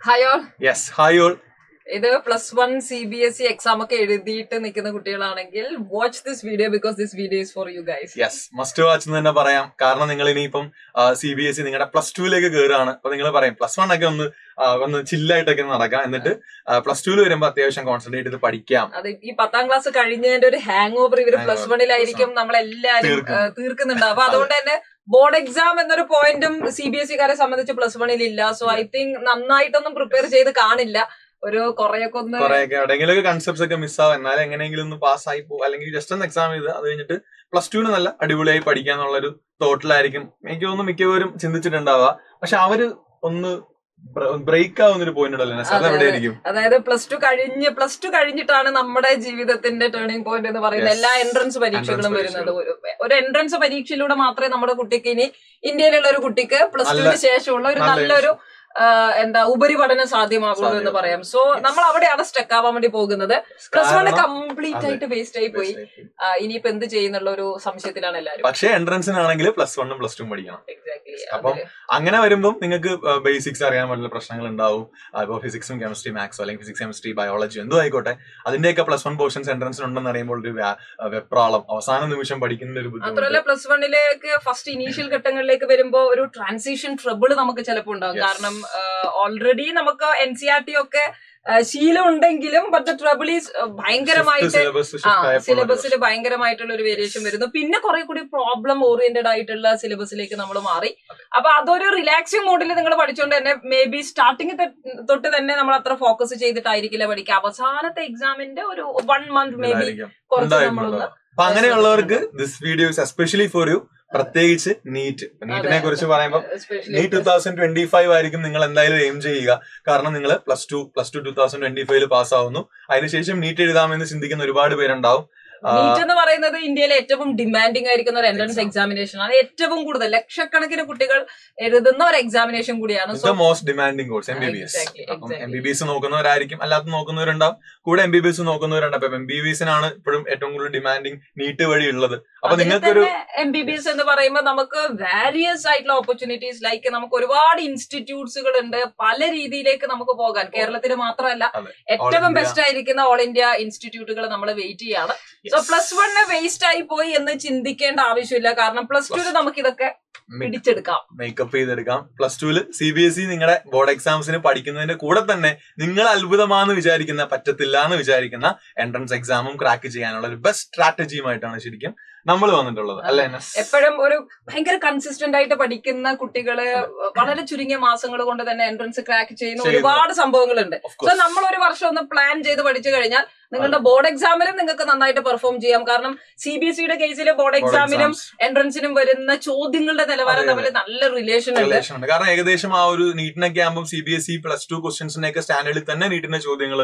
Hi all. Yes, hi all. ഇത് +1 CBSE exam ഒക്കെ എഴുതിയിട്ട് നിൽക്കുന്ന കുട്ടികളാണെങ്കിൽ watch this video because this video is for you guys. Yes, must watch എന്ന് തന്നെ പറയാം. കാരണം നിങ്ങൾ ഇനിയിപ്പം CBSE നിങ്ങളുടെ +2 കയറുകയാണ്. അപ്പൊ നിങ്ങൾ പറയും +1 ഒക്കെ ഒന്ന് ചില്ലായിട്ടൊക്കെ നടക്കാം, എന്നിട്ട് +2 വരുമ്പോ അത്യാവശ്യം കോൺസെൻട്രേറ്റ് ചെയ്ത് പഠിക്കാം. അത് ഈ 10ാം ക്ലാസ് കഴിഞ്ഞതിന്റെ ഒരു ഹാങ് ഓവർ ഇവര് +1 നമ്മളെല്ലാരും തീർക്കുന്നുണ്ട്. അപ്പൊ അതുകൊണ്ട് തന്നെ ബോർഡ് എക്സാം എന്നൊരു പോയിന്റും CBSE-കാരെ സംബന്ധിച്ച് +1 ഇല്ല. സോ ഐ തിങ്ക് നന്നായിട്ടൊന്നും പ്രിപ്പയർ ചെയ്ത് കാണില്ല. ഒരു കുറെയൊക്കെ എവിടെയെങ്കിലും കൺസെപ്റ്റ്സ് ഒക്കെ മിസ്സാവും. എന്നാലും എങ്ങനെയെങ്കിലും ഒന്ന് പാസ്സായി പോകും, അല്ലെങ്കിൽ ജസ്റ്റ് ഒന്ന് എക്സാം ചെയ്ത് അത് കഴിഞ്ഞിട്ട് +2 നല്ല അടിപൊളിയായി പഠിക്കാന്നുള്ളൊരു തോട്ടിലായിരിക്കും എനിക്ക് തോന്നുന്നു മിക്കവരും ചിന്തിച്ചിട്ടുണ്ടാവുക. പക്ഷെ അവര് ഒന്ന് ബ്രേക്ക് ആവുന്നൊരു പോയിന്റ് ഉണ്ടല്ലോ, അതെവിടെയായിരിക്കും? അതായത് +2 കഴിഞ്ഞിട്ടാണ് നമ്മുടെ ജീവിതത്തിന്റെ ടേണിംഗ് പോയിന്റ് എന്ന് പറയുന്നത്. എല്ലാ എൻട്രൻസ് പരീക്ഷകളും വരുന്നത്. ഒരു എൻട്രൻസ് പരീക്ഷയിലൂടെ മാത്രമേ നമ്മുടെ കുട്ടിക്ക് ഇനി ഇന്ത്യയിലുള്ള ഒരു കുട്ടിക്ക് +2 ശേഷമുള്ള ഒരു നല്ലൊരു ഉപരിപഠനം സാധ്യമാകുള്ളൂ എന്ന് പറയാം. സോ നമ്മൾ അവിടെയാണ് സ്റ്റക്ക് ആവാൻ വേണ്ടി പോകുന്നത്. +1 കംപ്ലീറ്റ് ആയിട്ട് വേസ്റ്റ് ആയി പോയി. ഇനിയിപ്പോ എന്ത് ചെയ്യുന്നുള്ള ഒരു സംശയത്തിലാണ് എല്ലാവരും. പക്ഷേ എൻട്രൻസിനാണെങ്കിൽ +1 +2 പഠിക്കണം. എക്സാക്ട്ലി. അപ്പം അങ്ങനെ വരുമ്പോൾ നിങ്ങൾക്ക് ബേസിക്സ് അറിയാൻ പറ്റുന്ന പ്രശ്നങ്ങൾ ഉണ്ടാവും. ഇപ്പോൾ ഫിസിക്സും കെമിസ്ട്രി മാത്സോ അല്ലെങ്കിൽ ഫിസിക്സ് കെമിസ്ട്രി ബയോളജി എന്തോ ആയിക്കോട്ടെ, അതിന്റെയൊക്കെ +1 പോർഷൻസ് എൻട്രൻസിന് ഉണ്ടെന്ന് അറിയുമ്പോൾ ഒരു വെപ്രാളം, അവസാന നിമിഷം പഠിക്കുന്ന ഒരു ബുദ്ധിമുട്ട്. മാത്രമല്ല +1 ഫസ്റ്റ് ഇനീഷ്യൽ ഘട്ടങ്ങളിലേക്ക് വരുമ്പോൾ ഒരു ട്രാൻസിഷൻ ട്രബിൾ നമുക്ക് ചിലപ്പോൾ ഉണ്ടാകും. കാരണം ഓൾറെഡി നമുക്ക് NCERT ഒക്കെ ശീലം ഉണ്ടെങ്കിലും ബട്ട് ട്രബിൾ ഈസ് ഭയങ്കരമായിട്ട് സിലബസിൽ ഭയങ്കരമായിട്ടുള്ള ഒരു വേരിയേഷൻ വരുന്നു. പിന്നെ കുറെ കൂടി പ്രോബ്ലം ഓറിയന്റഡ് ആയിട്ടുള്ള സിലബസിലേക്ക് നമ്മൾ മാറി. അപ്പൊ അതൊരു റിലാക്സിംഗ് മോഡിൽ നിങ്ങൾ പഠിച്ചുകൊണ്ട് തന്നെ മേ ബി സ്റ്റാർട്ടിങ് തൊട്ട് തന്നെ നമ്മൾ അത്ര ഫോക്കസ് ചെയ്തിട്ടായിരിക്കില്ല പഠിക്കുക. അവസാനത്തെ എക്സാമിന്റെ ഒരു 1 month മേ ബി കുറച്ച് നമ്മളൊന്ന്. അപ്പൊ അങ്ങനെയുള്ളവർക്ക് this video is especially for you. പ്രത്യേകിച്ച് നീറ്റിനെ കുറിച്ച് പറയുമ്പോൾ നീറ്റ് 2025 ആയിരിക്കും നിങ്ങൾ എന്തായാലും എയിം ചെയ്യുക. കാരണം നിങ്ങൾ +2 2025 പാസ്സാവുന്നു. അതിനുശേഷം നീറ്റ് എഴുതാമെന്ന് ചിന്തിക്കുന്ന ഒരുപാട് പേരുണ്ടാവും. നീറ്റ് എന്ന് പറയുന്നത് ഇന്ത്യയിലെ ഏറ്റവും ഡിമാൻഡിംഗ് ആയിരിക്കുന്ന ഒരു എൻട്രൻസ് എക്സാമിനേഷൻ ആണ്. ഏറ്റവും കൂടുതൽ ലക്ഷക്കണക്കിന് കുട്ടികൾ എഴുതുന്ന ഒരു എക്സാമിനേഷൻ കൂടിയാണ്. മോസ്റ്റ് ഡിമാൻഡിംഗ് കോഴ്സ് MBBS നോക്കുന്നവരായിരിക്കും, അല്ലാത്ത നോക്കുന്നവരുണ്ടാവും, കൂടെ MBBS നോക്കുന്നവരുണ്ട്. അപ്പൊ MBBS-നാണ് ഇപ്പോഴും ഏറ്റവും കൂടുതൽ ഡിമാൻഡിംഗ് നീറ്റ് വഴി ഉള്ളത്. അപ്പൊ നിങ്ങൾക്കൊരു MBBS എന്ന് പറയുമ്പോൾ നമുക്ക് വാരിയസ് ആയിട്ടുള്ള ഓപ്പർച്യൂണിറ്റീസ്, ലൈക്ക് നമുക്ക് ഒരുപാട് ഇൻസ്റ്റിറ്റ്യൂട്ട്സുകൾ ഉണ്ട്. പല രീതിയിലേക്ക് നമുക്ക് പോകാൻ കേരളത്തിൽ മാത്രമല്ല ഏറ്റവും ബെസ്റ്റ് ആയിരിക്കുന്ന ഓൾ ഇന്ത്യ ഇൻസ്റ്റിറ്റ്യൂട്ടുകൾ നമ്മൾ വെയിറ്റ് ചെയ്യാണ്. സോ +1 വേസ്റ്റ് ആയി പോയി എന്ന് ചിന്തിക്കേണ്ട ആവശ്യമില്ല. കാരണം +2 നമുക്ക് ഇതൊക്കെ പിടിച്ചെടുക്കാം, മേക്കപ്പ് ചെയ്തെടുക്കാം. +2 CBSE നിങ്ങളുടെ ബോർഡ് എക്സാംസിന് പഠിക്കുന്നതിന്റെ കൂടെ തന്നെ നിങ്ങൾ അത്ഭുതമാണെന്ന് വിചാരിക്കുന്ന, പറ്റത്തില്ല എന്ന് വിചാരിക്കുന്ന എൻട്രൻസ് എക്സാമും ക്രാക്ക് ചെയ്യാനുള്ള ഒരു ബെസ്റ്റ് സ്ട്രാറ്റജിയുമായിട്ടാണ് ശരിക്കും നമ്മൾ വന്നിട്ടുള്ളത്, അല്ലേ? എപ്പോഴും ഒരു ഭയങ്കര കൺസിസ്റ്റന്റ് ആയിട്ട് പഠിക്കുന്ന കുട്ടികള് വളരെ ചുരുങ്ങിയ മാസങ്ങൾ കൊണ്ട് തന്നെ എൻട്രൻസ് ക്രാക്ക് ചെയ്യുന്ന ഒരുപാട് സംഭവങ്ങളുണ്ട്. സോ നമ്മൾ ഒരു വർഷം ഒന്ന് പ്ലാൻ ചെയ്ത് പഠിച്ചു കഴിഞ്ഞാൽ നിങ്ങളുടെ ബോർഡ് എക്സാമിലും നിങ്ങൾക്ക് നന്നായിട്ട് പെർഫോം ചെയ്യാം. കാരണം CBSE-യുടെ കേസിൽ ബോർഡ് എക്സാമിനും എൻട്രൻസിനും വരുന്ന ചോദ്യങ്ങളുടെ നിലവാരം തമ്മിൽ നല്ല റിലേഷൻ ഉണ്ട്. കാരണം ഏകദേശം ആ ഒരു നീറ്റിനൊക്കെ ആകുമ്പോൾ CBSE +2 ക്വസ്റ്റ്യൻസിനൊക്കെ സ്റ്റാൻഡേർഡിൽ തന്നെ നീറ്റിന്റെ ചോദ്യങ്ങൾ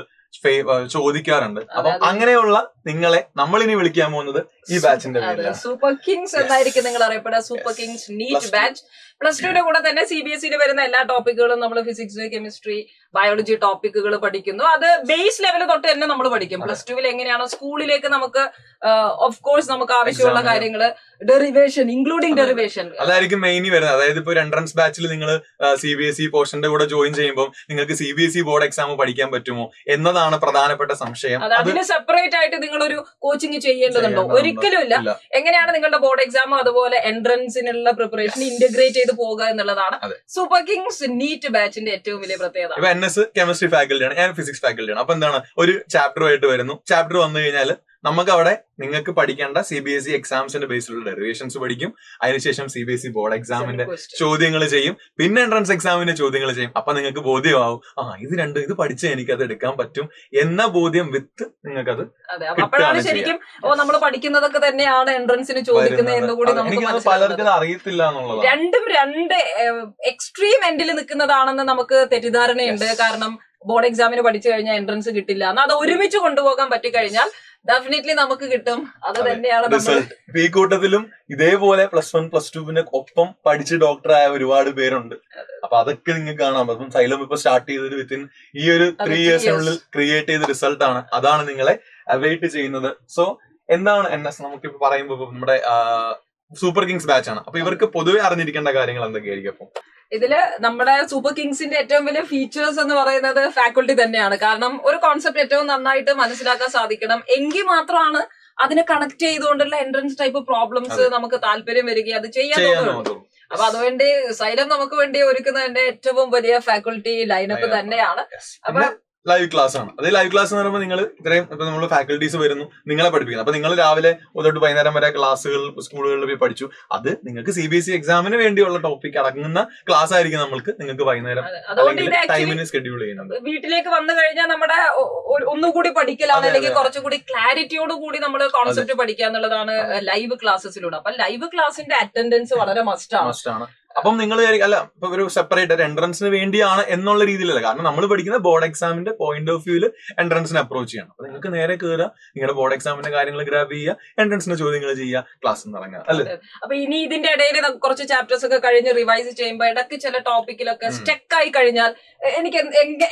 ചോദിക്കാറുണ്ട്. അപ്പൊ അങ്ങനെയുള്ള നിങ്ങളെ നമ്മൾ ഇനി വിളിക്കാൻ പോകുന്നത് ഈ ബാച്ചിന്റെ സൂപ്പർ കിങ്സ് എന്നായിരിക്കും നിങ്ങൾ അറിയപ്പെടുക. Super Kings NEET batch. +2 കൂടെ തന്നെ CBSE-യിൽ വരുന്ന എല്ലാ ടോപ്പിക്കുകളും നമ്മൾ ഫിസിക്സ് കെമിസ്ട്രി ബയോളജി ടോപ്പിക്കുകൾ പഠിക്കുന്നു. അത് ബേസ് ലെവൽ തൊട്ട് തന്നെ നമ്മൾ പഠിക്കും. +2 എങ്ങനെയാണോ സ്കൂളിലേക്ക് നമുക്ക് ഓഫ് കോഴ്സ് നമുക്ക് ആവശ്യമുള്ള കാര്യങ്ങള്, ഡെറിവേഷൻ ഇൻക്ലൂഡിംഗ് ഡെറിവേഷൻ, അതായിരിക്കും മെയിൻ വരുന്നത്. അതായത് ഇപ്പൊ ഒരു എൻട്രൻസ് ബാച്ചിൽ നിങ്ങൾ CBSE പോർഷന്റെ കൂടെ ജോയിൻ ചെയ്യുമ്പോൾ നിങ്ങൾക്ക് CBSE ബോർഡ് എക്സാം പഠിക്കാൻ പറ്റുമോ എന്നതാണ് പ്രധാനപ്പെട്ട സംശയം. അതിന് സെപ്പറേറ്റ് ആയിട്ട് നിങ്ങൾ ഒരു കോച്ചിങ് ചെയ്യേണ്ടതുണ്ടോ? ഒരിക്കലും ഇല്ല. എങ്ങനെയാണ് നിങ്ങളുടെ ബോർഡ് എക്സാം അതുപോലെ എൻട്രൻസിനുള്ള പ്രിപ്പറേഷൻ ഇന്റഗ്രേറ്റ് ചെയ്ത് പോകുക എന്നുള്ളതാണ് സൂപ്പർ കിങ്സ് നീറ്റ് ബാച്ചിന്റെ ഏറ്റവും വലിയ പ്രത്യേകത. ഇപ്പൊ NS കെമിസ്ട്രി ഫാക്കൽറ്റിയാണ്, ഞാൻ ഫിസിക്സ് ഫാക്കൽറ്റിയാണ്. അപ്പൊ എന്താണ്, ഒരു ചാപ്റ്ററുമായിട്ട് വരുന്നു. ചാപ്റ്റർ വന്നു കഴിഞ്ഞാൽ നമുക്ക് അവിടെ നിങ്ങൾക്ക് പഠിക്കേണ്ട CBSE എക്സാംസിന്റെ ബേസിലുള്ള ഡെറിവേഷൻസ് പഠിക്കും. അതിനുശേഷം CBSE ബോർഡ് എക്സാമിന്റെ ചോദ്യങ്ങൾ ചെയ്യും, പിന്നെ എൻട്രൻസ് എക്സാമിന്റെ ചോദ്യങ്ങൾ ചെയ്യും. അപ്പൊ നിങ്ങൾക്ക് ബോധ്യമാവും, ഇത് പഠിച്ചാൽ എനിക്കത് എടുക്കാൻ പറ്റും എന്ന ബോധ്യം വിത്ത് നിങ്ങൾക്കത്. അപ്പോഴാണ് ശരിക്കും നമ്മൾ പഠിക്കുന്നതൊക്കെ തന്നെയാണ് എൻട്രൻസിന് ചോദിക്കുന്നത് എന്ന് കൂടി നമുക്ക് പലർക്കും അറിയത്തില്ല എന്നുള്ളത്. രണ്ടും രണ്ട് എക്സ്ട്രീം എൻഡിൽ നിൽക്കുന്നതാണെന്ന് നമുക്ക് തെറ്റിദ്ധാരണയുണ്ട്. കാരണം ബോർഡ് എക്സാമിന് പഠിച്ചു കഴിഞ്ഞാൽ എൻട്രൻസ് കിട്ടില്ല. എന്നാൽ അത് ഒരുമിച്ച് കൊണ്ടുപോകാൻ പറ്റിക്കഴിഞ്ഞാൽ ഡെഫിനറ്റ്ലി നമുക്ക് കിട്ടും. അത് തന്നെയാണ് ഈ കൂട്ടത്തിലും ഇതേപോലെ +1 +2 ഒപ്പം പഠിച്ച് ഡോക്ടറായ ഒരുപാട് പേരുണ്ട്. അപ്പൊ അതൊക്കെ നിങ്ങൾക്ക് കാണാം. അപ്പം സൈലം ഇപ്പൊ സ്റ്റാർട്ട് ചെയ്തത് വിത്തിൻ ഈ ഒരു 3 yearsനുള്ളിൽ ക്രിയേറ്റ് ചെയ്ത റിസൾട്ട് ആണ്. അതാണ് നിങ്ങളെ അവൈറ്റ് ചെയ്യുന്നത്. സോ എന്താണ് NS നമുക്കിപ്പോ പറയുമ്പോ നമ്മുടെ സൂപ്പർ കിങ്സ് ബാച്ച് ആണ്. അപ്പൊ ഇവർക്ക് പൊതുവെ അറിഞ്ഞിരിക്കേണ്ട കാര്യങ്ങൾ എന്തൊക്കെയായിരിക്കും? അപ്പം ഇതില് നമ്മുടെ സൂപ്പർ കിങ്സിന്റെ ഏറ്റവും വലിയ ഫീച്ചേഴ്സ് എന്ന് പറയുന്നത് ഫാക്കൽറ്റി തന്നെയാണ്. കാരണം ഒരു കോൺസെപ്റ്റ് ഏറ്റവും നന്നായിട്ട് മനസ്സിലാക്കാൻ സാധിക്കണം എങ്കിൽ മാത്രമാണ് അതിനെ കണക്ട് ചെയ്തുകൊണ്ടുള്ള എൻട്രൻസ് ടൈപ്പ് പ്രോബ്ലംസ് നമുക്ക് താല്പര്യം വരികയും അത് ചെയ്യാൻ തോന്നുള്ളൂ. അപ്പൊ അതുവേണ്ടി സൈലം നമുക്ക് വേണ്ടി ഒരുക്കുന്നതിന്റെ ഏറ്റവും വലിയ ഫാക്കൽറ്റി ലൈനപ്പ് തന്നെയാണ്. അപ്പൊ ലൈവ് ക്ലാസ് ആണ്. അത് ലൈവ് ക്ലാസ് എന്ന് പറയുമ്പോൾ നിങ്ങൾ ഇത്രയും ഇപ്പൊ നമ്മൾ ഫാക്കൽറ്റീസ് വരുന്നു, നിങ്ങളെ പഠിപ്പിക്കുന്നത്. അപ്പൊ നിങ്ങൾ രാവിലെ തൊട്ട് വൈകുന്നേരം വരെ ക്ലാസ്സുകൾ സ്കൂളുകളിൽ പോയി പഠിച്ചു. അത് നിങ്ങൾക്ക് CBSE എക്സാമിന് വേണ്ടിയുള്ള ടോപ്പിക് അടങ്ങുന്ന ക്ലാസ് ആയിരിക്കും നിങ്ങൾക്ക് വൈകുന്നേരം ടൈമിന് ഷെഡ്യൂൾ ചെയ്യുന്നത്. വീട്ടിലേക്ക് വന്നു കഴിഞ്ഞാൽ നമ്മുടെ ഒന്നുകൂടി പഠിക്കലാണ്, അല്ലെങ്കിൽ കുറച്ചുകൂടി ക്ലാരിറ്റിയോട് കൂടി നമ്മൾ കോൺസെപ്റ്റ് പഠിക്കുക എന്നുള്ളതാണ് ലൈവ് ക്ലാസ്സസിലൂടെ. അപ്പൊ ലൈവ് ക്ലാസിന്റെ അറ്റൻഡൻസ് വളരെ മസ്റ്റ് ആണ്. അപ്പം നിങ്ങൾ അല്ല ഇപ്പൊ ഒരു സെപ്പറേറ്റ് ഒരു എൻട്രൻസിന് വേണ്ടിയാണ് എന്നുള്ള രീതിയിലല്ല. കാരണം നമ്മൾ പഠിക്കുന്ന ബോർഡ് എക്സാമിന്റെ പോയിന്റ് ഓഫ് വ്യൂല് എൻട്രൻസിനെ അപ്രോച്ച് ചെയ്യണം. അപ്പൊ നിങ്ങൾക്ക് നേരെ കയറുക, നിങ്ങളുടെ ബോർഡ് എക്സാമിന്റെ കാര്യങ്ങൾ ഗ്രാബ് ചെയ്യുക, എൻട്രൻസിന്റെ ചോദ്യങ്ങൾ ചെയ്യുക, ക്ലാസ് തുടങ്ങുക, അല്ലേ? അപ്പൊ ഇനി ഇതിന്റെ ഇടയിൽ കുറച്ച് ചാപ്റ്റേഴ്സ് ഒക്കെ കഴിഞ്ഞ് റിവൈസ് ചെയ്യുമ്പോൾ ഇടയ്ക്ക് ചില ടോപ്പിക്കിലൊക്കെ സ്റ്റെക്ക് ആയി കഴിഞ്ഞാൽ എനിക്ക്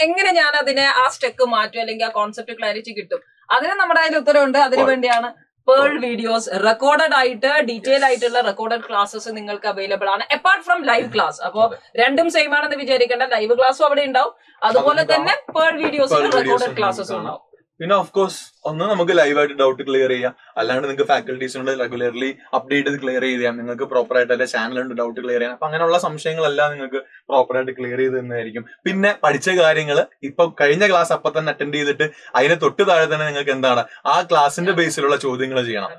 എങ്ങനെ ഞാൻ അതിനെ ആ സ്റ്റെക്ക് മാറ്റും, അല്ലെങ്കിൽ ആ കോൺസെപ്റ്റ് ക്ലാരിറ്റി കിട്ടും, അതിന് നമ്മുടെ അതിൽ ഉത്തരവുണ്ട്. അതിനുവേണ്ടിയാണ് പേൾ വീഡിയോസ് റെക്കോർഡഡ് ആയിട്ട് ഡീറ്റെയിൽ ആയിട്ടുള്ള റെക്കോർഡഡ് ക്ലാസ്സസ് നിങ്ങൾക്ക് അവൈലബിൾ ആണ്, അപ്പാർട്ട് ഫ്രം ലൈവ് ക്ലാസ്. അപ്പൊ രണ്ടും സെയിം ആണെന്ന് വിചാരിക്കേണ്ട, ലൈവ് ക്ലാസ്സും അവിടെ ഉണ്ടാവും, അതുപോലെ തന്നെ പേൾ വീഡിയോസിൽ റെക്കോർഡഡ് ക്ലാസ്സസും ഉണ്ടാവും. പിന്നെ ഓഫ് കോഴ്സ് ഒന്ന് നമുക്ക് ലൈവായിട്ട് ഡൗട്ട് ക്ലിയർ ചെയ്യാം. അല്ലാണ്ട് നിങ്ങൾക്ക് ഫാക്കൽറ്റീസിനോട് റെഗുലർലി അപ്ഡേറ്റ് ചെയ്ത് ക്ലിയർ ചെയ്ത് ചെയ്യാം. നിങ്ങൾക്ക് പ്രോപ്പർ ആയിട്ട് അല്ലെ ചാനലുണ്ട് ഡൗട്ട് ക്ലിയർ ചെയ്യാം. അപ്പൊ അങ്ങനെയുള്ള സംശയങ്ങളെല്ലാം നിങ്ങൾക്ക് പ്രോപ്പർ ആയിട്ട് ക്ലിയർ ചെയ്ത് തന്നെയായിരിക്കും. പിന്നെ പഠിച്ച കാര്യങ്ങൾ ഇപ്പൊ കഴിഞ്ഞ ക്ലാസ് അപ്പൊ തന്നെ അറ്റൻഡ് ചെയ്തിട്ട് അതിന് തൊട്ട് താഴെ തന്നെ നിങ്ങൾക്ക് എന്താണ് ആ ക്ലാസിന്റെ ബേസിലുള്ള ചോദ്യങ്ങൾ ചെയ്യണം.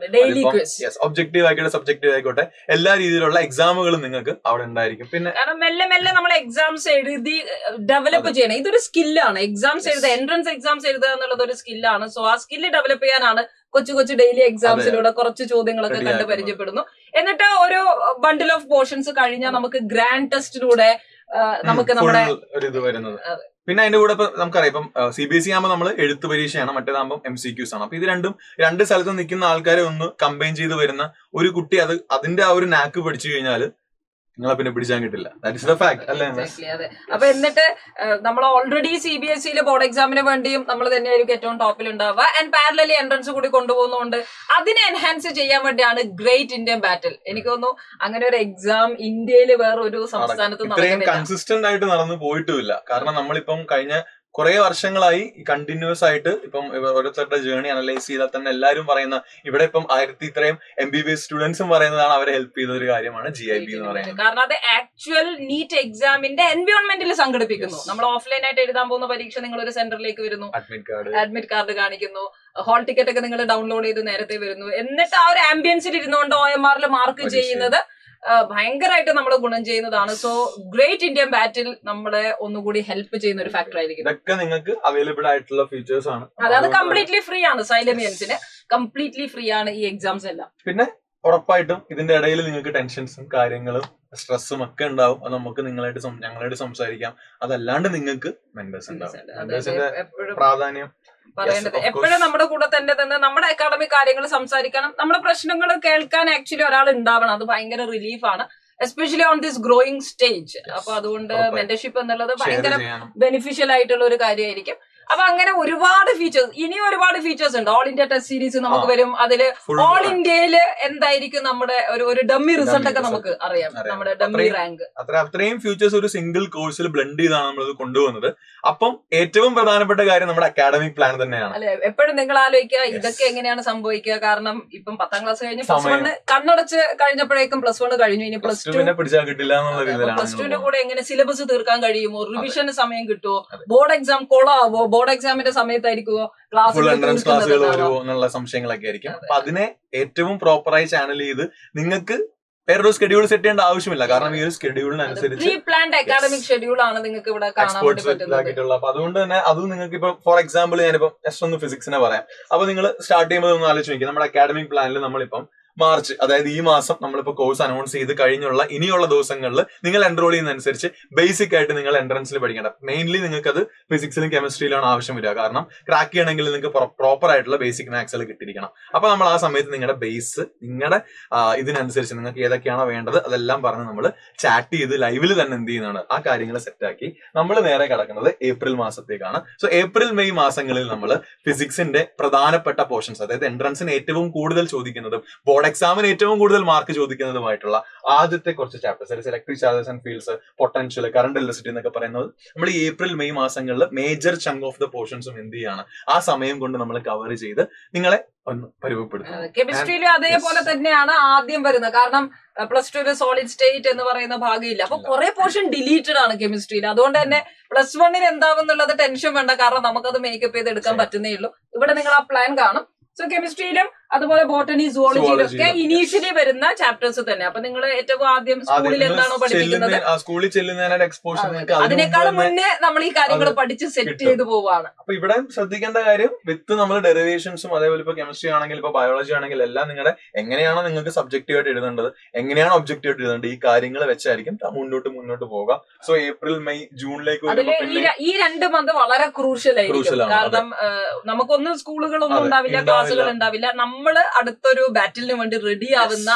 ഒബ്ജക്റ്റീവ് ആയിക്കോട്ടെ സബ്ജക്റ്റീവ് ആയിക്കോട്ടെ എല്ലാ രീതിയിലുള്ള എക്സാമുകളും നിങ്ങൾക്ക് അവിടെ ഉണ്ടായിരിക്കും. പിന്നെ മെല്ലെ മെല്ലെ നമ്മൾ എക്സാംസ് എഴുതി ഡെവലപ്പ് ചെയ്യണം. ഇതൊരു സ്കില്ലാണ്. എക്സാംസ് എഴുതുക, എൻട്രൻസ് എക്സാംസ് എഴുതുക എന്നുള്ളത് ഒരു സ്കില്ലാണ്. സോ ആ സ്കില്ല് ഡെവലപ്പ് ചെയ്യാനാണ് കൊച്ചു ഡെയിലി എക്സാംസിലൂടെ കുറച്ച് ചോദ്യങ്ങളൊക്കെ കണ്ട് പരിചയപ്പെടുന്നു. എന്നിട്ട് ഒരു ബണ്ടിൽ ഓഫ് പോർഷൻസ് കഴിഞ്ഞാൽ നമുക്ക് ഗ്രാൻഡ് ടെസ്റ്റിലൂടെ നമുക്ക് നമ്മുടെ ഒരു ഇത് വരുന്നത്. പിന്നെ അതിന്റെ കൂടെ ഇപ്പൊ നമുക്കറിയാം, ഇപ്പം CBSE ആകുമ്പോൾ നമ്മൾ എഴുത്ത് പരീക്ഷയാണ്, മറ്റേതാകുമ്പോൾ MCQs ആണ്. അപ്പൊ ഇത് രണ്ട് സ്ഥലത്ത് നിൽക്കുന്ന ആൾക്കാരെ ഒന്ന് കമ്പൈൻ ചെയ്ത് വരുന്ന ഒരു കുട്ടി അതിന്റെ ആ ഒരു നാക്ക് പഠിച്ചു കഴിഞ്ഞാൽ നിങ്ങളെ പിന്നെ പിടിച്ചാൻ കിട്ടില്ല. ദാറ്റ് ഇസ് ദ ഫാക്ട്, അല്ലേ? അതെ. അപ്പൊ എന്നിട്ട് നമ്മൾ ഓൾറെഡി CBSE ബോർഡ് എക്സാമിന് വേണ്ടിയും നമ്മൾ തന്നെയായിരിക്കും ഏറ്റവും ടോപ്പിൽ ഉണ്ടാവുക. ആൻഡ് പാരലലി എൻട്രൻസ് കൂടി കൊണ്ടുപോകുന്നതുകൊണ്ട് അതിനെ എൻഹാൻസ് ചെയ്യാൻ വേണ്ടിയാണ് ഗ്രേറ്റ് ഇന്ത്യൻ ബാറ്റിൽ. എനിക്ക് തോന്നുന്നു അങ്ങനെ ഒരു എക്സാം ഇന്ത്യയിൽ വേറൊരു സംസ്ഥാനത്ത് ഇത്രയും കൺസിസ്റ്റന്റ് ആയിട്ട് നടന്നു പോയിട്ടുമില്ല. കാരണം നമ്മളിപ്പം കഴിഞ്ഞ കുറെ വർഷങ്ങളായി കണ്ടിന്യൂസ് ആയിട്ട് ഇപ്പം ഓരോരുത്തരുടെ ജേർണി അനലൈസ് ചെയ്താൽ തന്നെ എല്ലാവരും പറയുന്ന ഇവിടെ ഇപ്പം 1000 ഇത്രയും MBBS സ്റ്റുഡൻസും പറയുന്നതാണ് അവരെ ഹെൽപ്പ് ചെയ്ത ഒരു കാര്യമാണ് GIB എന്ന് പറയുന്നത്. കാരണം അത് ആക്ച്വൽ നീറ്റ് എക്സാമിന്റെ എൻവയോൺമെന്റിൽ സംഘടിപ്പിക്കുന്നു. നമ്മൾ ഓഫ്ലൈൻ ആയിട്ട് എഴുതാൻ പോകുന്ന പരീക്ഷ നിങ്ങൾ ഒരു സെന്ററിലേക്ക് വരുന്നു, അഡ്മിറ്റ് കാർഡ് കാണിക്കുന്നു, ഹാൾ ടിക്കറ്റ് ഒക്കെ നിങ്ങൾ ഡൗൺലോഡ് ചെയ്ത് നേരത്തെ വരുന്നു, എന്നിട്ട് ആ ഒരു ആംബിയൻസിൽ ഇരുന്നുകൊണ്ട് OMR മാർക്ക് ചെയ്യുന്നത് ഭയങ്കരമായിട്ട് നമ്മൾ ഗുണം ചെയ്യുന്നതാണ്. സോ ഗ്രേറ്റ് ഇന്ത്യൻ ബാറ്റിൽ നമ്മളെ ഒന്നുകൂടി ഹെൽപ്പ് ചെയ്യുന്ന ഒരു ഫാക്ടർ ആയിരിക്കും. ഇതൊക്കെ നിങ്ങൾക്ക് അവൈലബിൾ ആയിട്ടുള്ള ഫീച്ചേഴ്സ് ആണ്. അത് കംപ്ലീറ്റ്ലി ഫ്രീ ആണ്. സൈലമിയൻസിന് കംപ്ലീറ്റ്ലി ഫ്രീ ആണ് ഈ എക്സാംസ് എല്ലാം. പിന്നെ ഉറപ്പായിട്ടും ഇതിന്റെ ഇടയിൽ നിങ്ങൾക്ക് ടെൻഷൻസും കാര്യങ്ങളും സ്ട്രെസ്സും ഒക്കെ ഉണ്ടാവും. അത് നമുക്ക് ഞങ്ങളായിട്ട് സംസാരിക്കാം. അതല്ലാണ്ട് നിങ്ങൾക്ക് മെന്റേഴ്സ് ഉണ്ടാവും. മെന്റേഴ്സിന്റെ പ്രാധാന്യം പറയേണ്ടത് എപ്പോഴും നമ്മുടെ കൂടെ തന്നെ നമ്മുടെ അക്കാഡമിക് കാര്യങ്ങൾ സംസാരിക്കണം, നമ്മുടെ പ്രശ്നങ്ങൾ കേൾക്കാൻ ആക്ച്വലി ഒരാൾ ഉണ്ടാവണം. അത് ഭയങ്കര റിലീഫാണ്, especially on this growing stage. അപ്പൊ അതുകൊണ്ട് മെന്റർഷിപ്പ് എന്നുള്ളത് ഭയങ്കര ബെനിഫിഷ്യൽ ആയിട്ടുള്ള ഒരു കാര്യമായിരിക്കും. അപ്പൊ അങ്ങനെ ഒരുപാട് ഫീച്ചേഴ്സ്, ഇനിയും ഒരുപാട് ഫീച്ചേഴ്സ് ഉണ്ട്. ഓൾ ഇന്ത്യ ടെസ്റ്റ് സീരീസ് നമുക്ക് വരും. അതില് ഓൾ ഇന്ത്യയില് എന്തായിരിക്കും നമ്മുടെ ഒരു ഡമ്മി റിസൾട്ട് ഒക്കെ നമുക്ക് അറിയാം, നമ്മുടെ ഡമ്മി റാങ്ക്. അത്രയും ഫീച്ചേഴ്സ് ഒരു സിംഗിൾ കോഴ്സിൽ ബ്ലെൻഡ് ചെയ്താണ് നമ്മൾ കൊണ്ടുവന്നത്. അപ്പം ഏറ്റവും പ്രധാനപ്പെട്ട കാര്യം നമ്മുടെ അക്കാഡമിക് പ്ലാൻ തന്നെയാണ്. അല്ലെ, എപ്പോഴും നിങ്ങൾ ആലോചിക്കുക ഇതൊക്കെ എങ്ങനെയാണ് സംഭവിക്കുക. കാരണം ഇപ്പം 10ാം ക്ലാസ് കഴിഞ്ഞ് +1 കണ്ണടച്ച് കഴിഞ്ഞപ്പോഴേക്കും +1 കഴിഞ്ഞു. ഇനി +2 പിടിച്ചാൽ കിട്ടില്ല എന്നുള്ള രീതിയിലാണ്. +2ന്റെ കൂടെ എങ്ങനെ സിലബസ് തീർക്കാൻ കഴിയുമോ, റിവിഷന് സമയം കിട്ടുമോ, ബോർഡ് എക്സാം കൊളാവോ, ബോർഡ് എക്സാമിന്റെ സമയത്തായിരിക്കുമോ ഫുൾ എൻട്രൻസ് ക്ലാസ്സുകൾ വരുമോ എന്നുള്ള സംശയങ്ങളൊക്കെ ആയിരിക്കും. അപ്പൊ അതിനെ ഏറ്റവും പ്രോപ്പറായി ചാനൽ ചെയ്ത് നിങ്ങൾക്ക് വേറൊരു ഷെഡ്യൂൾ സെറ്റ് ചെയ്യേണ്ട ആവശ്യമില്ല. കാരണം ഈ ഒരു ഷെഡ്യൂളിനനുസരിച്ച് അക്കാഡമിക് ഷെഡ്യൂൾ ആണ് നിങ്ങൾക്ക് ഇവിടെ ഇതാക്കിയിട്ടുള്ളത്. അപ്പൊ അതുകൊണ്ട് തന്നെ അതും നിങ്ങൾക്ക് ഇപ്പൊ ഫോർ എക്സാമ്പിൾ ഞാനിപ്പോ ജസ്റ്റ് ഒന്ന് ഫിസിക്സിനെ പറയാം. അപ്പൊ നിങ്ങൾ സ്റ്റാർട്ട് ചെയ്യുമ്പോൾ ഒന്ന് ആലോചിച്ച് നോക്കി, നമ്മുടെ അക്കാഡമിക് പ്ലാനിൽ നമ്മളിപ്പം മാർച്ച്, അതായത് ഈ മാസം നമ്മളിപ്പോ കോഴ്സ് അനൗൺസ് ചെയ്ത് കഴിഞ്ഞുള്ള ഇനിയുള്ള ദിവസങ്ങളിൽ നിങ്ങൾ എൻറോൾ ചെയ്യുന്നതനുസരിച്ച് ബേസിക് ആയിട്ട് നിങ്ങൾ എൻട്രൻസിൽ പഠിക്കേണ്ട മെയിൻലി നിങ്ങൾക്ക് അത് ഫിസിക്സിലും കെമിസ്ട്രിയിലാണ് ആവശ്യം വരിക. കാരണം ക്രാക്ക് ചെയ്യണമെങ്കിൽ നിങ്ങൾക്ക് പ്രോപ്പർ ആയിട്ടുള്ള ബേസിക് മാത്സുകൾ കിട്ടിയിരിക്കണം. അപ്പൊ നമ്മൾ ആ സമയത്ത് നിങ്ങളുടെ ബേസ് നിങ്ങളുടെ ഇതിനനുസരിച്ച് നിങ്ങൾക്ക് ഏതൊക്കെയാണോ വേണ്ടത് അതെല്ലാം പറഞ്ഞ് നമ്മൾ ചാറ്റ് ചെയ്ത് ലൈവിൽ തന്നെ എന്ത് ചെയ്യുന്നതാണ് ആ കാര്യങ്ങൾ സെറ്റാക്കി നമ്മൾ നേരെ കിടക്കുന്നത് ഏപ്രിൽ മാസത്തേക്കാണ്. സോ ഏപ്രിൽ മെയ് മാസങ്ങളിൽ നമ്മൾ ഫിസിക്സിന്റെ പ്രധാനപ്പെട്ട പോർഷൻസ്, അതായത് എൻട്രൻസിന് ഏറ്റവും കൂടുതൽ ചോദിക്കുന്നതും ബോർഡ് ബോർഡ് എക്സാമിന് ഏറ്റവും കൂടുതൽ മാർക്ക് ചോദിക്കുന്നതുമായിട്ടുള്ള ആദ്യത്തെ കുറച്ച് chapters, electric charges and fields, potential, current electricity എന്നൊക്കെ പറയുന്നത് നമ്മൾ ഈ ഏപ്രിൽ മെയ് മാസങ്ങളിൽ മേജർ ചങ്ക് ഓഫ് ദ പോർഷൻസും എന്ത് ചെയ്യാണ് ആ സമയം കൊണ്ട് നമ്മൾ കവർ ചെയ്ത് നിങ്ങളെ ഒന്ന് പരിവപ്പെടുത്തും. കെമിസ്ട്രിയിലും അതേപോലെ തന്നെയാണ് ആദ്യം വരുന്നത്. കാരണം പ്ലസ് ടു സോളിഡ് സ്റ്റേറ്റ് എന്ന് പറയുന്ന ഭാഗമില്ല, അപ്പൊ കുറെ പോർഷൻ ഡിലീറ്റഡ് ആണ് കെമിസ്ട്രിയിൽ. അതുകൊണ്ട് തന്നെ പ്ലസ് വണ്ണിന് എന്താവുന്നുള്ളത് ടെൻഷൻ വേണ്ട, കാരണം നമുക്കത് മേക്കപ്പ് ചെയ്ത് എടുക്കാൻ പറ്റുന്നേ ഉള്ളൂ. ഇവിടെ നിങ്ങൾ ആ പ്ലാൻ കാണും. സോ കെമിസ്ട്രിയിലും അതുപോലെ ബോട്ടണി, സുവോളജിയിലും ഒക്കെ ഇനീഷ്യലി വരുന്ന ചാപ്റ്റേഴ്സ് തന്നെ. അപ്പൊ നിങ്ങൾ ഏറ്റവും ആദ്യം സ്കൂളിൽ എന്താണോ പഠിപ്പിക്കുന്നത് സ്കൂളിൽ ചെല്ലുന്നതിനായിട്ട് എക്സ്പോഷർ അതിനേക്കാളും മുന്നേ നമ്മൾ ഈ കാര്യങ്ങൾ പഠിച്ച് സെറ്റ് ചെയ്ത് പോവാണ്. അപ്പൊ ഇവിടെ ശ്രദ്ധിക്കേണ്ട കാര്യം വിത്ത് നമ്മൾ ഡെറിവേഷൻസും അതേപോലെ ഇപ്പൊ കെമിസ്ട്രി ആണെങ്കിൽ ഇപ്പൊ ബയോളജി ആണെങ്കിൽ എല്ലാം നിങ്ങളുടെ എങ്ങനെയാണോ നിങ്ങൾക്ക് സബ്ജക്റ്റീവ് ആയിട്ട് എഴുതേണ്ടത്, എങ്ങനെയാണോ ഒബ്ജക്റ്റീവ് ആയിട്ട് എഴുതേണ്ടത്, ഈ കാര്യങ്ങൾ വെച്ചായിരിക്കും മുന്നോട്ട് പോവുക. സോ ഏപ്രിൽ മെയ് ജൂണിലേക്ക് ഈ 2 മന്ത് വളരെ ക്രൂഷ്യൽ ആയിരിക്കും. കാരണം നമുക്കൊന്നും സ്കൂളുകളൊന്നും ഉണ്ടാവില്ല, ക്ലാസ്സുകൾ ഉണ്ടാവില്ല. നമ്മള് അടുത്തൊരു ബാറ്റിലിന് വേണ്ടി റെഡി ആവുന്ന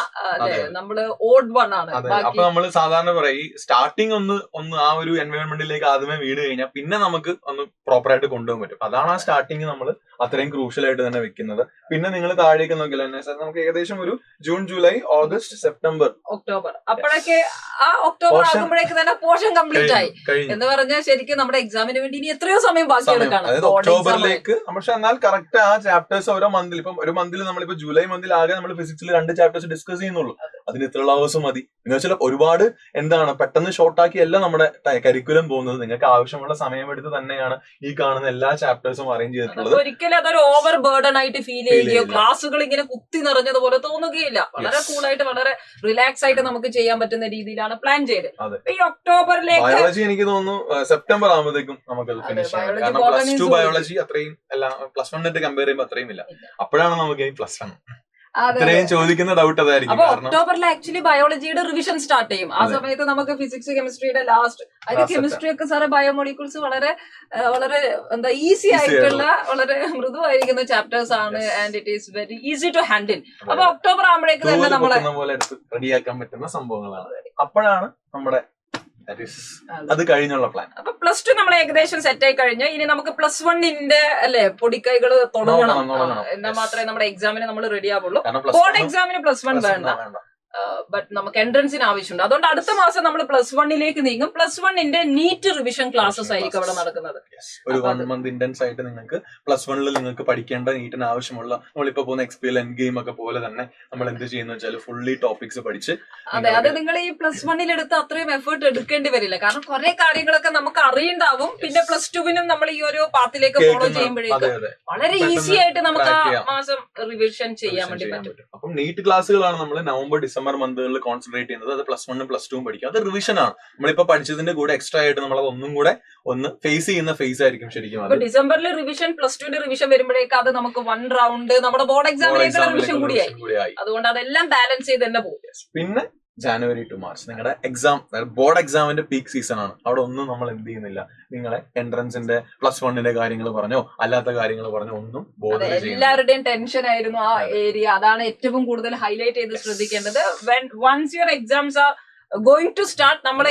നമ്മള് ഓഡ് വൺ ആണ്. അപ്പൊ നമ്മള് സാധാരണ പറയും ഈ സ്റ്റാർട്ടിങ് ഒന്ന് ആ ഒരു എൻവയോൺമെന്റിലേക്ക് ആദ്യമേ വീട് കഴിഞ്ഞാൽ പിന്നെ നമുക്ക് ഒന്ന് പ്രോപ്പർ ആയിട്ട് കൊണ്ടുപോകാൻ പറ്റും. അതാണ് ആ സ്റ്റാർട്ടിങ് നമ്മൾ അത്രയും ക്രൂഷ്യൽ ആയിട്ട് തന്നെ വെക്കുന്നത്. പിന്നെ നിങ്ങൾ താഴേക്ക് നോക്കില്ല നമുക്ക് ഏകദേശം ഒരു June, July, August, September, October, അപ്പോഴൊക്കെ ആ ഒക്ടോബർ ആകുമ്പോഴേക്ക് തന്നെ പോർഷൻ കംപ്ലീറ്റ് ആയി എന്ന് പറഞ്ഞാൽ ശരിക്കും നമ്മുടെ എക്സാമിന് വേണ്ടി ഇനി എത്രയോ സമയം ബാക്കി എടുക്കണം. അതായത് ഒക്ടോബറിലേക്ക്. പക്ഷെ എന്നാൽ കറക്റ്റ് ആ ചാപ്റ്റേഴ്സ് ഓരോ മന്തിൽ, ഇപ്പം ഒരു മന്തിൽ നമ്മളിപ്പോ ജൂലൈ മന്തിൽ ആകെ നമ്മൾ ഫിസിക്സിൽ 2 ചാപ്റ്റേഴ്സ് ഡിസ്കസ് ചെയ്യുന്നുള്ളൂ. അതിന് ഇത്രയുള്ള അവേഴ്സ് മതി. എന്ന് വെച്ചാൽ ഒരുപാട് എന്താണ് പെട്ടെന്ന് ഷോർട്ടാക്കി എല്ലാം നമ്മുടെ കരിക്കുലം പോകുന്നത്. നിങ്ങൾക്ക് ആവശ്യമുള്ള സമയമെടുത്ത് തന്നെയാണ് ഈ കാണുന്ന എല്ലാ ചാപ്റ്റേഴ്സും അറേഞ്ച് ചെയ്തിട്ടുള്ളത്. ഒരിക്കലും അതൊരു ഓവർ ബേർഡൻ ആയിട്ട് ഫീൽ ചെയ്യുകയോ ക്ലാസ്സുകൾ ഇങ്ങനെ കുത്തി നിറഞ്ഞതുപോലെ തോന്നുകയില്ല. വളരെ കൂളായിട്ട് വളരെ റിലാക്സ് ആയിട്ട് നമുക്ക് ചെയ്യാൻ പറ്റുന്ന രീതിയിലാണ് പ്ലാൻ ചെയ്തത്. ഈ ഒക്ടോബറിലേക്ക് ബയോളജി എനിക്ക് തോന്നുന്നു സെപ്റ്റംബർ ആകുമ്പോഴത്തേക്കും നമുക്കത് ഫിനിഷ് ചെയ്യാം. കാരണം പ്ലസ് 2 ബയോളജി അത്രയും അല്ല, പ്ലസ് 1 കമ്പയർ ചെയ്യുമ്പോൾ അത്രയും ഇല്ല. അപ്പോഴാണ് നമുക്ക് പ്ലസ് 1 ഇത്രയും ചോദിക്കുന്ന ഡൗട്ട് അതായിരിക്കും. ഒക്ടോബറിൽ ആക്ച്വലി ബയോളജിയുടെ റിവിഷൻ സ്റ്റാർട്ട് ചെയ്യും. ആ സമയത്ത് നമുക്ക് ഫിസിക്സ്, കെമിസ്ട്രിയുടെ ലാസ്റ്റ്, അതിന് കെമിസ്ട്രി ഒക്കെ സാറ് ബയോമോളിക്യൂൾസ് വളരെ വളരെ എന്താ ഈസി ആയിട്ടുള്ള വളരെ മൃദുവായിരിക്കുന്ന ചാപ്റ്റേഴ്സ് ആണ്. And it is very easy to handle. അപ്പൊ ഒക്ടോബർ ആകുമ്പോഴേക്ക് തന്നെ നമ്മളെ റെഡിയാക്കാൻ പറ്റുന്ന സംഭവങ്ങളാണ്. അപ്പോഴാണ് നമ്മുടെ അത് കഴിഞ്ഞുള്ള പ്ലാൻ. അപ്പൊ പ്ലസ് 2 നമ്മൾ ഏകദേശം സെറ്റ് ആയി കഴിഞ്ഞു. ഇനി നമുക്ക് പ്ലസ് 1 അല്ലെ പൊടിക്കൈകൾ തുടങ്ങണം. എന്നാൽ മാത്രമേ നമ്മുടെ എക്സാമിന് നമ്മൾ റെഡി ആവുള്ളൂ. ബോർഡ് എക്സാമിന് പ്ലസ് 1 വേണ്ട, ബട്ട് നമുക്ക് എൻട്രൻസിന് ആവശ്യമുണ്ട്. അതുകൊണ്ട് അടുത്ത മാസം നമ്മൾ പ്ലസ് 1 നീങ്ങും. പ്ലസ് 1 നീറ്റ് റിവിഷൻ ക്ലാസ്സസ് ആയിരിക്കും അവിടെ നടക്കുന്നത്. ഒരു 1 മന്ത് ഇന്റൻസ് ആയിട്ട് നിങ്ങൾക്ക് പ്ലസ് 1 നിങ്ങൾക്ക് പഠിക്കേണ്ട നീറ്റിന് ആവശ്യമുള്ള നമ്മളിപ്പോ പോകുന്ന എക്സ്പീരിയൽ എൻഡ് ഗെയിം ഒക്കെ പോലെ തന്നെ നമ്മൾ എന്ത് ചെയ്യുന്ന വെച്ചാൽ ഫുള്ളി ടോപ്പിക്സ് പഠിച്ച്. അതെ, അത് നിങ്ങൾ ഈ പ്ലസ് 1 എടുത്ത് അത്രയും എഫേർട്ട് എടുക്കേണ്ടി വരില്ല. കാരണം കുറെ കാര്യങ്ങളൊക്കെ നമുക്ക് അറിയണ്ടാവും. പിന്നെ പ്ലസ് 2 നമ്മൾ ഈ ഒരു പാത്തിലേക്ക് ഫോളോ ചെയ്യുമ്പോഴേക്കും വളരെ ഈസി ആയിട്ട് നമുക്ക് ആ മാസം റിവിഷൻ ചെയ്യാൻ വേണ്ടി പറ്റും. അപ്പം നീറ്റ് ക്ലാസ്സുകളാണ് നമ്മൾ നവംബർ, ഡിസംബർ മന്തുകളിൽ കോൺസെൻട്രേറ്റ് ചെയ്യുന്നത്. അത് പ്ലസ് 1 പ്ലസ് 2 പഠിക്കും. അത് റിവിഷൻ ആണ്. നമ്മളിപ്പോ പഠിച്ചതിന്റെ കൂടെ എക്സ്ട്രാ ആയിട്ട് നമ്മൾ ഒന്നും കൂടെ ഒന്ന് ഫേസ് ചെയ്യുന്ന ഫേസ് ആയിരിക്കും ശരിക്കും. അപ്പൊ ഡിസംബറിൽ റിവിഷൻ, പ്ലസ് 2 റിവിഷൻ വരുമ്പോഴേക്ക് അത് നമുക്ക് 1 റൗണ്ട് നമ്മുടെ ബോർഡ് എക്സാമിലേക്കുള്ള റിവിഷൻ കൂടിയായി. അതുകൊണ്ട് അതെല്ലാം ബാലൻസ് ചെയ്ത് തന്നെ പോകും. പിന്നെ ജാനുവരി ടു മാർച്ച് നിങ്ങളുടെ എക്സാം, ബോർഡ് എക്സാമിന്റെ പീക്ക് സീസൺ ആണ്. അവിടെ ഒന്നും നമ്മൾ എന്ത് ചെയ്യുന്നില്ല. നിങ്ങളെ എൻട്രൻസിന്റെ പ്ലസ് 1 കാര്യങ്ങൾ പറഞ്ഞോ അല്ലാത്ത കാര്യങ്ങൾ പറഞ്ഞോ ഒന്നും എല്ലാവരുടെയും ടെൻഷൻ ആയിരുന്നു ആ ഏരിയ. അതാണ് ഏറ്റവും കൂടുതൽ ഹൈലൈറ്റ് ചെയ്ത് ശ്രദ്ധിക്കേണ്ടത്. Once your exams are going to start, നമ്മൾ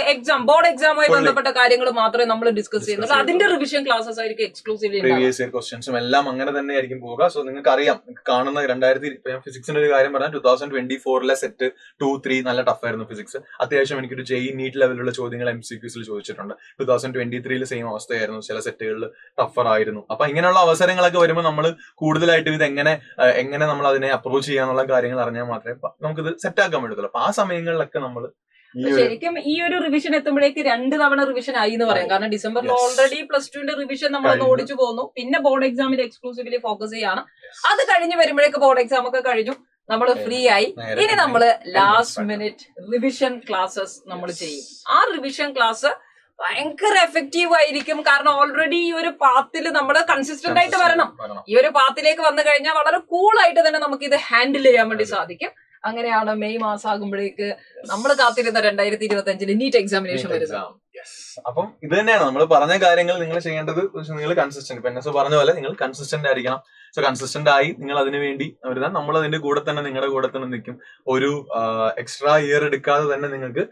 ബോർഡ് എക്സാമുമായി ബന്ധപ്പെട്ട കാര്യങ്ങൾ മാത്രമേ നമ്മൾ ഡിസ്കസ് ചെയ്യുന്നുള്ളൂ. അതിന്റെ റിവിഷൻ ക്ലാസ്സസ് ആയിരിക്കും എക്സ്ക്ലൂസീവ്ലി. പ്രീവിയസ് ഇയർ ക്വസ്റ്റ്യൻസും എല്ലാം അങ്ങനെ തന്നെ ആയിരിക്കും പോവുക. സോ നിങ്ങൾക്ക് അറിയാം, കാണുന്ന 2000 ഫിസിക്സിന്റെ ഒരു കാര്യം പറഞ്ഞാൽ 2024 സെറ്റ് 2-3 നല്ല ടഫ് ആയിരുന്നു ഫിസിക്സ്. അത്യാവശ്യം എനിക്കൊരു ജെഇ നീറ്റ് ലെവലുള്ള ചോദ്യങ്ങൾ MCQs ചോദിച്ചിട്ടുണ്ട്. 2023 സെയിം അവസ്ഥയായിരുന്നു. ചില സെറ്റുകളിൽ ടഫർ ആയിരുന്നു. അപ്പൊ ഇങ്ങനെയുള്ള അവസരങ്ങളൊക്കെ വരുമ്പോൾ നമ്മൾ കൂടുതലായിട്ട് ഇത് എങ്ങനെ നമ്മൾ അതിനെ അപ്രോച്ച് ചെയ്യാന്നുള്ള കാര്യങ്ങൾ അറിഞ്ഞാൽ മാത്രമേ നമുക്കിത് സെറ്റ് ആക്കാൻ പറ്റത്തുള്ളൂ. അപ്പൊ ആ സമയങ്ങളിലൊക്കെ നമ്മൾ ശരിക്കും ഈ ഒരു റിവിഷൻ എത്തുമ്പോഴേക്ക് 2 തവണ റിവിഷൻ ആയി എന്ന് പറയാം. കാരണം ഡിസംബറിൽ ഓൾറെഡി പ്ലസ് 2 റിവിഷൻ നമ്മൾ ഓടിച്ചു പോകുന്നു. പിന്നെ ബോർഡ് എക്സാമിൽ എക്സ്ക്ലൂസീവ്ലി ഫോക്കസ് ചെയ്യാണ്. അത് കഴിഞ്ഞ് വരുമ്പോഴേക്ക് ബോർഡ് എക്സാം ഒക്കെ കഴിഞ്ഞു, നമ്മൾ ഫ്രീ ആയി. ഇനി നമ്മൾ ലാസ്റ്റ് മിനിറ്റ് റിവിഷൻ ക്ലാസ്സസ് നമ്മൾ ചെയ്യും. ആ റിവിഷൻ ക്ലാസ് ഭയങ്കര എഫക്റ്റീവ് ആയിരിക്കും. കാരണം ഓൾറെഡി ഈ ഒരു പാത്തിൽ നമ്മൾ കൺസിസ്റ്റന്റ് ആയിട്ട് വരണം. ഈ ഒരു പാത്തിലേക്ക് വന്നു കഴിഞ്ഞാൽ വളരെ കൂളായിട്ട് തന്നെ നമുക്ക് ഇത് ഹാൻഡിൽ ചെയ്യാൻ വേണ്ടി സാധിക്കും. അങ്ങനെയാണ് മെയ് മാസം ആകുമ്പോഴേക്ക് നമ്മൾ കാത്തിരുന്ന 2025 നീറ്റ് എക്സാമിനേഷൻ വരുന്നത്. അപ്പം ഇത് തന്നെയാണ് നമ്മൾ പറഞ്ഞ കാര്യങ്ങൾ നിങ്ങൾ ചെയ്യേണ്ടത്. നിങ്ങൾ കൺസിസ്റ്റന്റ്, ഇപ്പൊ എൻഎസ് പറഞ്ഞ പോലെ നിങ്ങൾ കൺസിസ്റ്റന്റ് ആയിരിക്കണം. സോ കൺസിസ്റ്റന്റ് ആയി നിങ്ങൾ അതിനു വേണ്ടി വരുന്ന നമ്മൾ അതിന്റെ കൂടെ തന്നെ നിങ്ങളുടെ കൂടെ തന്നെ നിൽക്കും. ഒരു എക്സ്ട്രാ ഇയർ എടുക്കാതെ തന്നെ നിങ്ങൾക്ക്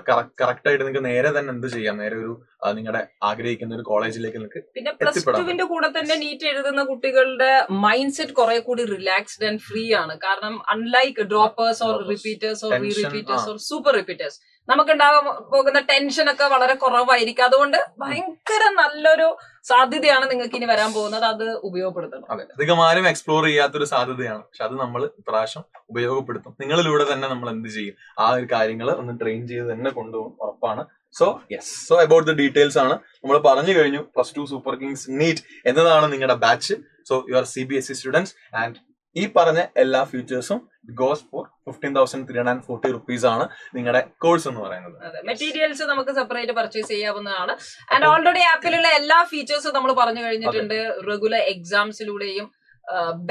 കറക്റ്റ് ആയിട്ട് നിങ്ങൾക്ക് നേരെ തന്നെ എന്ത് ചെയ്യാം, നേരെ ഒരു നിങ്ങളുടെ ആഗ്രഹിക്കുന്ന ഒരു കോളേജിലേക്ക് നിങ്ങൾക്ക് പിന്നെ പ്ലസ് ടുവിന്റെ കൂടെ തന്നെ നീറ്റ് എഴുതുന്ന കുട്ടികളുടെ മൈൻഡ് സെറ്റ് കുറെ കൂടി റിലാക്സ്ഡ് ആൻഡ് ഫ്രീ ആണ്. കാരണം unlike droppers or repeaters or re repeaters or super repeaters നമുക്കുണ്ടാകാൻ പോകുന്ന ടെൻഷൻ ഒക്കെ വളരെ കുറവായിരിക്കും. അതുകൊണ്ട് ഭയങ്കര നല്ലൊരു സാധ്യതയാണ് നിങ്ങൾക്ക് ഇനി വരാൻ പോകുന്നത്. അത് ഉപയോഗപ്പെടുത്തണം. അതെ, അധികം ആരും എക്സ്പ്ലോർ ചെയ്യാത്തൊരു സാധ്യതയാണ്. പക്ഷെ അത് നമ്മൾ ഇപ്രാവശ്യം ഉപയോഗപ്പെടുത്തും. നിങ്ങളിലൂടെ തന്നെ നമ്മൾ എന്ത് ചെയ്യും, ആ ഒരു കാര്യങ്ങൾ ഒന്ന് ട്രെയിൻ ചെയ്ത് തന്നെ കൊണ്ടുപോകും, ഉറപ്പാണ്. So yes, so about the details ആണ് നമ്മൾ പറഞ്ഞു കഴിഞ്ഞു. +2 സൂപ്പർ കിങ്സ് നീറ്റ് എന്നതാണ് നിങ്ങളുടെ batch. So you are CBSE students and ഈ പറഞ്ഞ എല്ലാ ഫീച്ചേഴ്സും ഗോസ് ഫോർ 15,340 rupees ആണ് നിങ്ങളുടെ കോഴ്സ് എന്ന് പറയുന്നത്. മെറ്റീരിയൽസ് നമുക്ക് സെപ്പറേറ്റ് പർച്ചേസ് ചെയ്യാവുന്നതാണ്. ആൻഡ് ഓൾറെഡി ആപ്പിലുള്ള എല്ലാ ഫീച്ചേഴ്സും നമ്മൾ പറഞ്ഞു കഴിഞ്ഞിട്ടുണ്ട്. റെഗുലർ എക്സാംസിലൂടെയും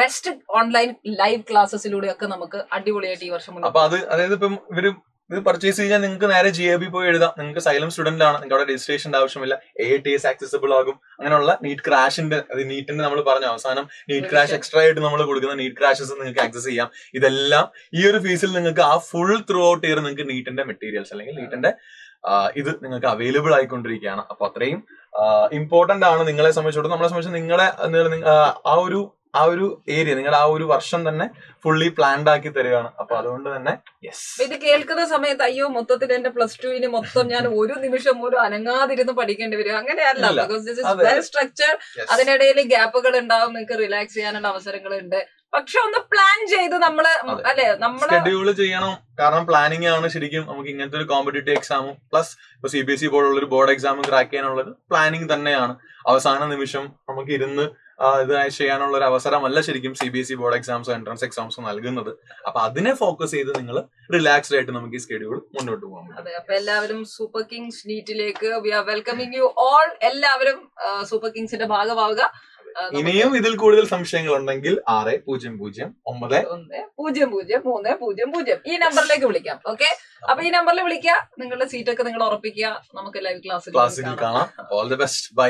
ബെസ്റ്റ് ഓൺലൈൻ ലൈവ് ക്ലാസ്സസിലൂടെയും ഒക്കെ നമുക്ക് അടിപൊളിയായിട്ട് ഈ വർഷം. അപ്പൊ അത് അതായത് ഇപ്പം ഇത് പർച്ചേസ് ചെയ്യാൻ നിങ്ങൾക്ക് നേരെ GAB പോയി എഴുതാം. നിങ്ങൾക്ക് സൈലം സ്റ്റുഡന്റ് ആണ്, നിങ്ങൾക്ക് അവിടെ രജിസ്ട്രേഷന്റെ ആവശ്യമില്ല. AATS ആക്സസിബിൾ ആകും. അങ്ങനെയുള്ള നീറ്റ് ക്രാഷിന്റെ നീറ്റിന്റെ നമ്മൾ പറഞ്ഞു അവസാനം നീറ്റ് ക്രാഷ് എക്സ്ട്രാ ആയിട്ട് നമ്മൾ കൊടുക്കുന്ന നീറ്റ് ക്രാഷസ് നിങ്ങൾക്ക് ആക്സസ് ചെയ്യാം. ഇതെല്ലാം ഈ ഒരു ഫീസിൽ നിങ്ങൾക്ക് ആ ഫുൾ ത്രൂ ഔട്ട് ഇയർ നിങ്ങൾക്ക് നീറ്റിന്റെ മെറ്റീരിയൽസ് അല്ലെങ്കിൽ നീറ്റിന്റെ ഇത് നിങ്ങൾക്ക് അവൈലബിൾ ആയിക്കൊണ്ടിരിക്കുകയാണ്. അപ്പൊ അത്രയും ഇമ്പോർട്ടന്റ് ആണ് നിങ്ങളെ സംബന്ധിച്ചിടത്തോളം. നമ്മളെ സംബന്ധിച്ച് നിങ്ങളെ ആ ഒരു ഏരിയ നിങ്ങളുടെ ആ ഒരു വർഷം തന്നെ ഫുള്ളി പ്ലാൻഡ് ആക്കി തരികയാണ്. അപ്പൊ അതുകൊണ്ട് തന്നെ ഇത് കേൾക്കുന്ന സമയത്ത് അയ്യോ മൊത്തത്തിൽ എന്റെ +2 മൊത്തം ഞാൻ ഒരു നിമിഷം പോലും അനങ്ങാതിരുന്ന് പഠിക്കേണ്ടി വരും, അങ്ങനെയല്ല. Because this is well structure. അതിനിടയിൽ ഗ്യാപ്പുകൾ ഉണ്ടാവും, നിങ്ങൾക്ക് റിലാക്സ് ചെയ്യാനുള്ള അവസരങ്ങളുണ്ട്. പക്ഷെ ഒന്ന് പ്ലാൻ ചെയ്ത് നമ്മള് ഷെഡ്യൂൾ ചെയ്യണം. കാരണം പ്ലാനിങ് ആണ് ശരിക്കും നമുക്ക് ഇങ്ങനത്തെ ഒരു കോമ്പറ്റേറ്റീവ് എക്സാമും പ്ലസ് ഇപ്പൊ CBSE പോലുള്ള ഒരു ബോർഡ് എക്സാമും ക്രാക്ക് ചെയ്യാനുള്ളത് പ്ലാനിങ് തന്നെയാണ്. അവസാന നിമിഷം നമുക്ക് ഇരുന്ന് ഇത് ചെയ്യാനുള്ള ഒരു അവസരമല്ല ശരിക്കും CBSE ബോർഡ് എക്സാംസോ എൻട്രൻസ് എക്സാംസോ നൽകുന്നത്. അപ്പൊ അതിനെ ഫോക്കസ് ചെയ്ത് നിങ്ങൾ റിലാക്സ്ഡ് ആയിട്ട് നമുക്ക് ഈ സ്കെഡ്യൂൾ മുന്നോട്ട് പോകാൻ പറ്റും. അതെ, അപ്പൊ എല്ലാവരും സൂപ്പർ കിങ്സ് നീറ്റിലേക്ക് we are welcoming you all. എല്ലാവരും സൂപ്പർ കിങ്സിന്റെ ഭാഗമാവുക. ഇനിയും ഇതിൽ കൂടുതൽ സംശയങ്ങൾ ഉണ്ടെങ്കിൽ 60009003000 ഈ നമ്പറിലേക്ക് വിളിക്കാം. ഓക്കെ, അപ്പൊ ഈ നമ്പറിൽ വിളിക്കുക, നിങ്ങളുടെ സീറ്റൊക്കെ നിങ്ങൾ ഉറപ്പിക്കുക. നമുക്ക് ലൈവ് ക്ലാസ്സിൽ കാണാം. All the best, by.